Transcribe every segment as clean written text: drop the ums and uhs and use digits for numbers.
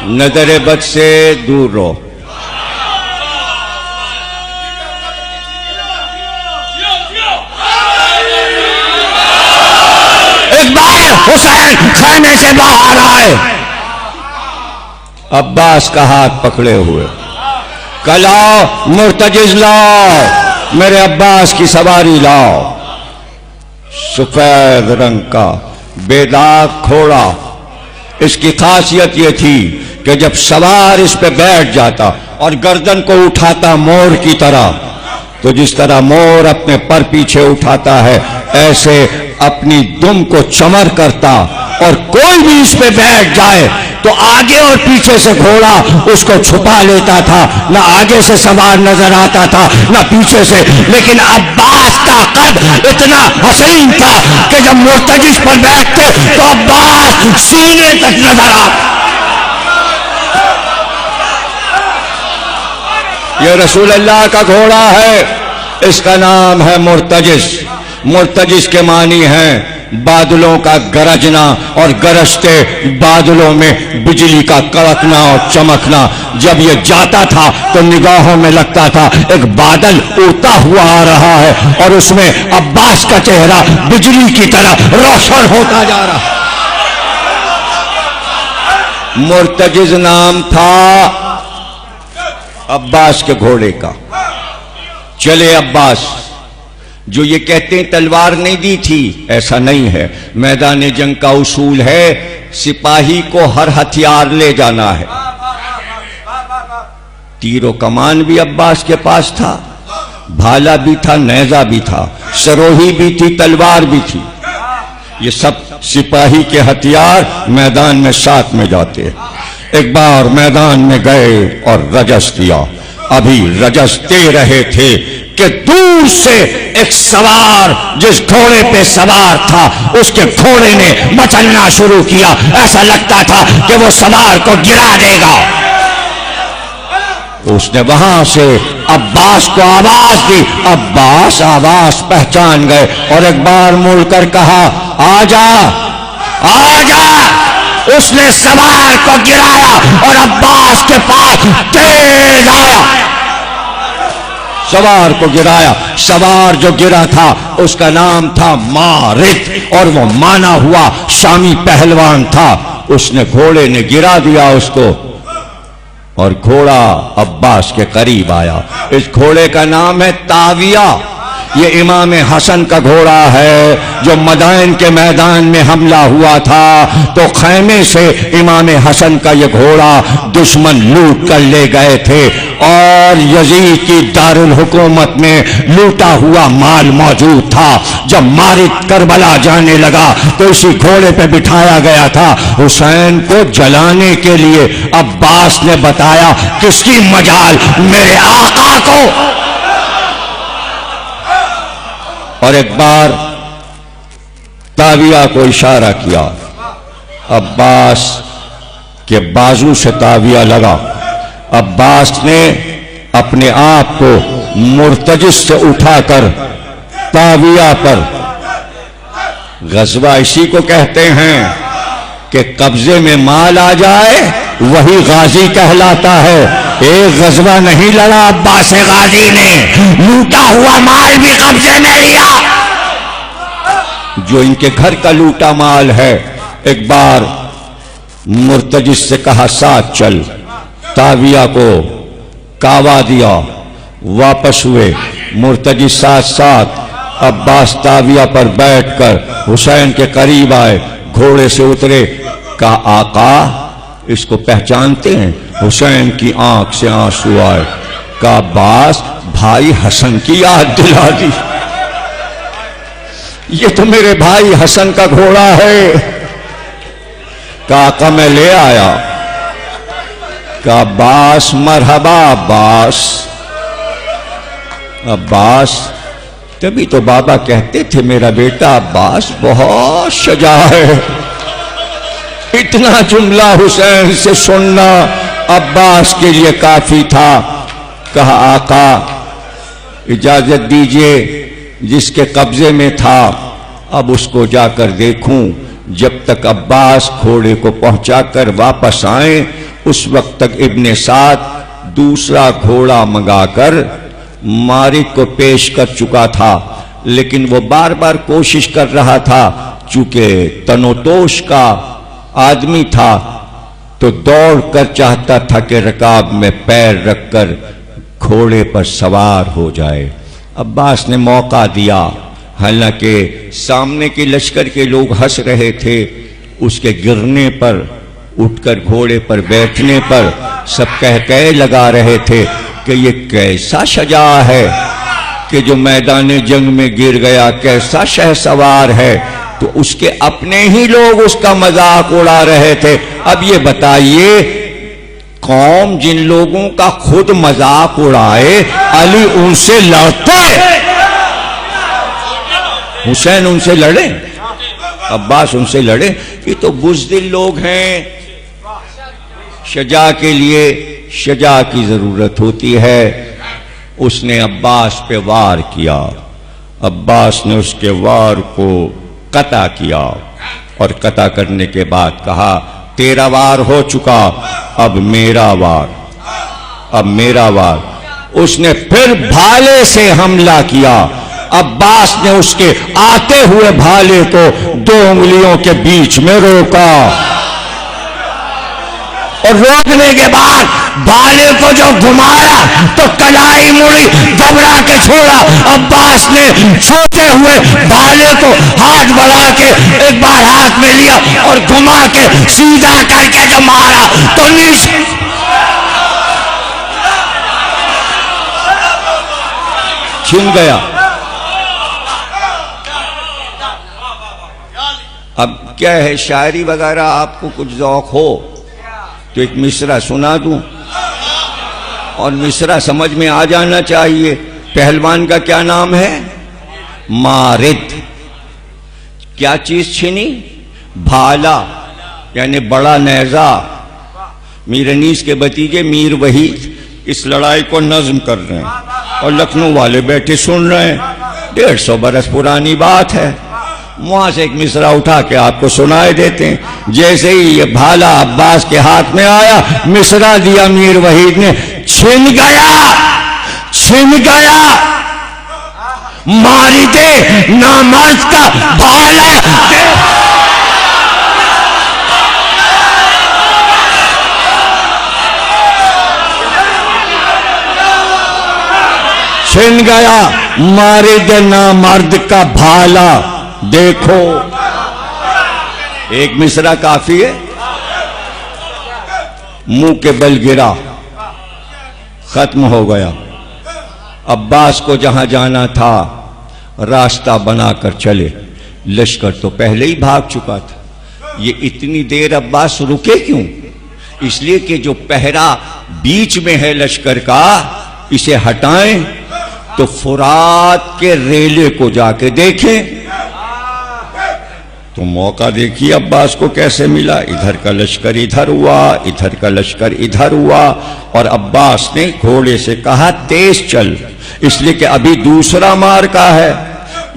नजर बद से दूर रहो। एक बार हुसैन खाने से बाहर आए, अब्बास का हाथ पकड़े हुए, लाओ मुर्तजिज लाओ, मेरे अब्बास की सवारी लाओ। सफेद रंग का बेदाग घोड़ा। इसकी खासियत यह थी कि जब सवार इस पे बैठ जाता और गर्दन को उठाता मोर की तरह, तो जिस तरह मोर अपने पर पीछे उठाता है, ऐसे अपनी दुम को चमर करता, और कोई भी इस पे बैठ जाए तो आगे और पीछे से घोड़ा उसको छुपा लेता था। ना आगे से सवार नजर आता था, ना पीछे से। लेकिन अब्बास का कद इतना हसीन था कि जब मुर्तजिज पर बैठते तो अब्बास सीने तक नजर आता। यह रसूल अल्लाह का घोड़ा है, इसका नाम है मुर्तजिज। मुर्तजिज के मानी हैं बादलों का गरजना, और गरजते बादलों में बिजली का कड़कना और चमकना। जब ये जाता था तो निगाहों में लगता था एक बादल उड़ता हुआ आ रहा है, और उसमें अब्बास का चेहरा बिजली की तरह रोशन होता जा रहा। मुर्तजिज नाम था अब्बास के घोड़े का। चले अब्बास। जो ये कहते हैं तलवार नहीं दी थी, ऐसा नहीं है। मैदान जंग का उसूल है सिपाही को हर हथियार ले जाना है। तीरो कमान भी अब्बास के पास था, भाला भी था, नेजा भी था, सरोही भी थी, तलवार भी थी। ये सब सिपाही के हथियार मैदान में साथ में जाते। एक बार मैदान में गए और रजस दिया। अभी रजस दे रहे थे कि दूर से एक सवार जिस घोड़े पे सवार था उसके घोड़े ने मचलना शुरू किया। ऐसा लगता था कि वो सवार को गिरा देगा। उसने वहां से अब्बास को आवाज दी। अब्बास आवाज पहचान गए और एक बार मुड़कर कहा, आजा आजा। उसने सवार को गिराया और अब्बास के पास तेज आया, सवार को गिराया। सवार जो गिरा था उसका नाम था मारिद, और वो माना हुआ शामी पहलवान था। उसने घोड़े ने गिरा दिया उसको, और घोड़ा अब्बास के करीब आया। इस घोड़े का नाम है ताविया। ये इमाम हसन का घोड़ा है। जो मदाइन के मैदान में हमला हुआ था तो खैमे से इमाम हसन का ये घोड़ा दुश्मन लूट कर ले गए थे, और यजीद की दारुल हुकूमत में लूटा हुआ माल मौजूद था। जब मारिद करबला जाने लगा तो इसी घोड़े पे बिठाया गया था। हुसैन को जलाने के लिए अब्बास ने बताया, किसकी मजाल, मेरे आका को। और एक बार ताविया को इशारा किया। अब्बास के बाजू से ताविया लगा। अब्बास ने अपने आप को मुर्तजिज से उठाकर ताविया पर, गजवा इसी को कहते हैं कि कब्जे में माल आ जाए वही गाजी कहलाता है। एक गजवा नहीं लड़ा अब्बास गाजी ने, लूटा हुआ माल भी कब्जे में लिया, जो इनके घर का लूटा माल है। एक बार मुर्तजिज से कहा, साथ चल। ताविया को कावा दिया, वापस हुए। मुर्तजिज साथ साथ। अब्बास ताविया पर बैठकर हुसैन के करीब आए, घोड़े से उतरे। कहा, आका इसको पहचानते हैं? हुसैन की आंख से आंसू आए। कहा, अब्बास भाई हसन की याद दिला दी। ये तो मेरे भाई हसन का घोड़ा है। काका मैं ले आया। का अब्बास मरहबा अब्बास। अब्बास तभी तो बाबा कहते थे मेरा बेटा अब्बास बहुत सजा है। इतना जुमला हुसैन से सुनना अब्बास के लिए काफी था। कहा, आका इजाजत दीजिए, जिसके कब्जे में था अब उसको जाकर देखूं। जब तक अब्बास घोड़े को पहुंचाकर वापस आए उस वक्त तक इब्ने साद दूसरा घोड़ा मंगाकर मारिद को पेश कर चुका था, लेकिन वो बार बार कोशिश कर रहा था, चूंकि तनोतोश का आदमी था तो दौड़ कर चाहता था कि रकाब में पैर रखकर घोड़े पर सवार हो जाए। अब्बास ने मौका दिया, हालांकि सामने के लश्कर के लोग हंस रहे थे। उसके गिरने पर, उठकर घोड़े पर बैठने पर सब कह लगा रहे थे कि ये कैसा शजा है कि जो मैदान जंग में गिर गया, कैसा शहसवार है। तो उसके अपने ही लोग उसका मजाक उड़ा रहे थे। अब ये बताइए, कौम जिन लोगों का खुद मजाक उड़ाए, अली उनसे लड़ते, हुसैन उनसे लड़े, अब्बास उनसे लड़े? ये तो बुज़दिल लोग हैं। शजा के लिए शजा की जरूरत होती है। उसने अब्बास पे वार किया, अब्बास ने उसके वार को कता किया और कता करने के बाद कहा, तेरा वार हो चुका, अब मेरा वार, अब मेरा वार। उसने फिर भाले से हमला किया। अब्बास ने उसके आते हुए भाले को 2 उंगलियों के बीच में रोका और रोकने के बाद भाले को जो घुमाया तो कलाई मुड़ी, घबरा के छोड़ा। अब्बास ने छोटे हुए भाले को हाथ बढ़ा के एक बार हाथ में लिया और घुमा के सीधा करके जब मारा तो नीचे छिन गया। अब क्या है, शायरी वगैरह आपको कुछ ज़ौक़ हो तो एक मिसरा सुना दूं, और मिसरा समझ में आ जाना चाहिए। पहलवान का क्या नाम है? मारिद। क्या चीज छीनी? भाला, यानी बड़ा नेजा। मीर अनीस के भतीजे मीर वहीद इस लड़ाई को नज्म कर रहे हैं और लखनऊ वाले बैठे सुन रहे हैं। 150 बरस पुरानी बात है। वहां से एक मिसरा उठा के आपको सुनाए देते हैं। जैसे ही ये भाला अब्बास के हाथ में आया, मिसरा दिया मीर वहीद ने, छिन गया, छिन गया, मारी दे नामर्द का भाला। छिन गया, मारे दे नामर्द का भाला। देखो, एक मिसरा काफी है। मुंह के बल गिरा, खत्म हो गया। अब्बास को जहां जाना था रास्ता बनाकर चले। लश्कर तो पहले ही भाग चुका था। ये इतनी देर अब्बास रुके क्यों? इसलिए कि जो पहरा बीच में है लश्कर का, इसे हटाएं तो फुरात के रेले को जाके देखें। तो मौका देखिए अब्बास को कैसे मिला। इधर का लश्कर इधर हुआ, इधर का लश्कर इधर हुआ, और अब्बास ने घोड़े से कहा तेज चल, इसलिए कि अभी दूसरा मार्का है।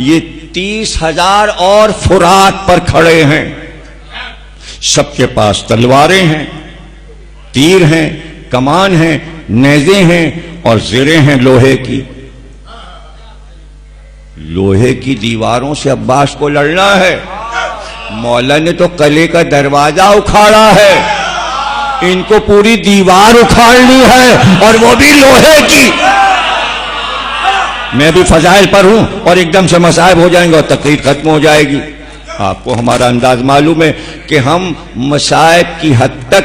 ये 30,000 और फुरात पर खड़े हैं। सबके पास तलवारें हैं, तीर हैं, कमान हैं, नेज़े हैं और ज़िरें हैं लोहे की। लोहे की दीवारों से अब्बास को लड़ना है। मौला ने तो कले का दरवाजा उखाड़ा है, इनको पूरी दीवार उखाड़नी है, और वो भी लोहे की। मैं भी फजाइल पर हूं और एकदम से मसाइब हो जाएंगे और तकरीर खत्म हो जाएगी। आपको हमारा अंदाज मालूम है कि हम मसाइब की हद तक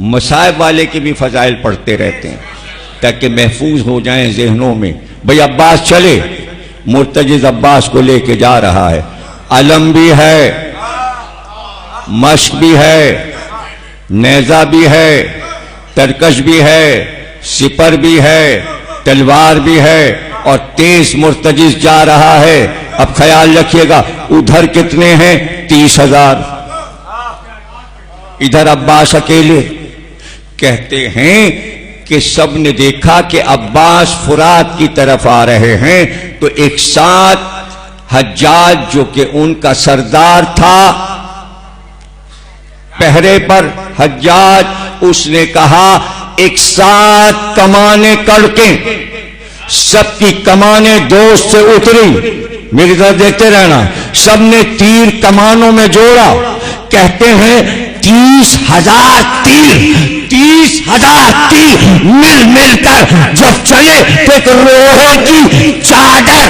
मसाइब वाले की भी फजाइल पढ़ते रहते हैं ताकि महफूज हो जाएं जहनों में। भाई अब्बास चले, मुर्तजिज अब्बास को लेके जा रहा है। अलम भी है, मश्क भी है, नेजा भी है, तरकश भी है, सिपर भी है, तलवार भी है, और तेज मुर्तजिज जा रहा है। अब ख्याल रखिएगा, उधर कितने हैं? 30,000। इधर अब्बास अकेले। कहते हैं कि सब ने देखा कि अब्बास फुरात की तरफ आ रहे हैं, तो एक साथ हज्जाज जो कि उनका सरदार था पहरे पर, हज्जाज उसने कहा, एक साथ कमाने करके सबकी कमाने दोस्त से उतरी, मेरी तरफ देखते रहना, सबने तीर कमानों में जोड़ा। कहते हैं 30,000 तीर, 30,000 तीर मिल मिलकर जब चले तो एक लोहे की चादर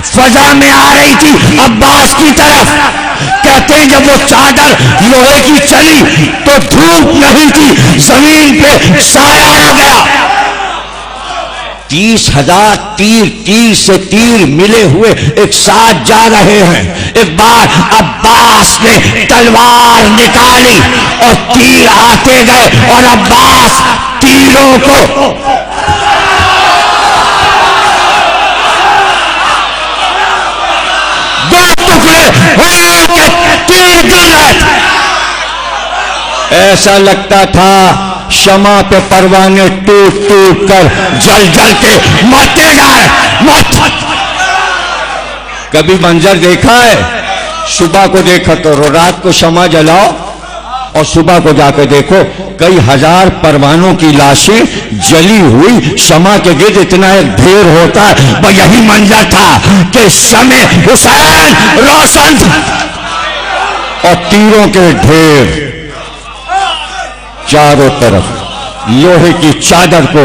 फजा में आ रही थी अब्बास की तरफ। कहते हैं जब वो चादर लोहे की चली तो धूप नहीं थी, जमीन पे साया आ गया। 30,000 तीर, तीर से तीर मिले हुए एक साथ जा रहे हैं। एक बार अब्बास ने तलवार निकाली और तीर आते गए और अब्बास तीरों को दो टुकड़े होके तीर गिर रहे थे। ऐसा लगता था शमा पे परवाने टूट टूट कर जल जल के मरते जाए। मत कभी मंजर देखा है? सुबह को देखा तो रात को शमा जलाओ और सुबह को जाकर देखो कई हजार परवानों की लाशें जली हुई शमा के गिर्द इतना एक ढेर होता है। वह यही मंजर था कि शमे हुसैन रोशन और तीरों के ढेर चारों तरफ लोहे की चादर को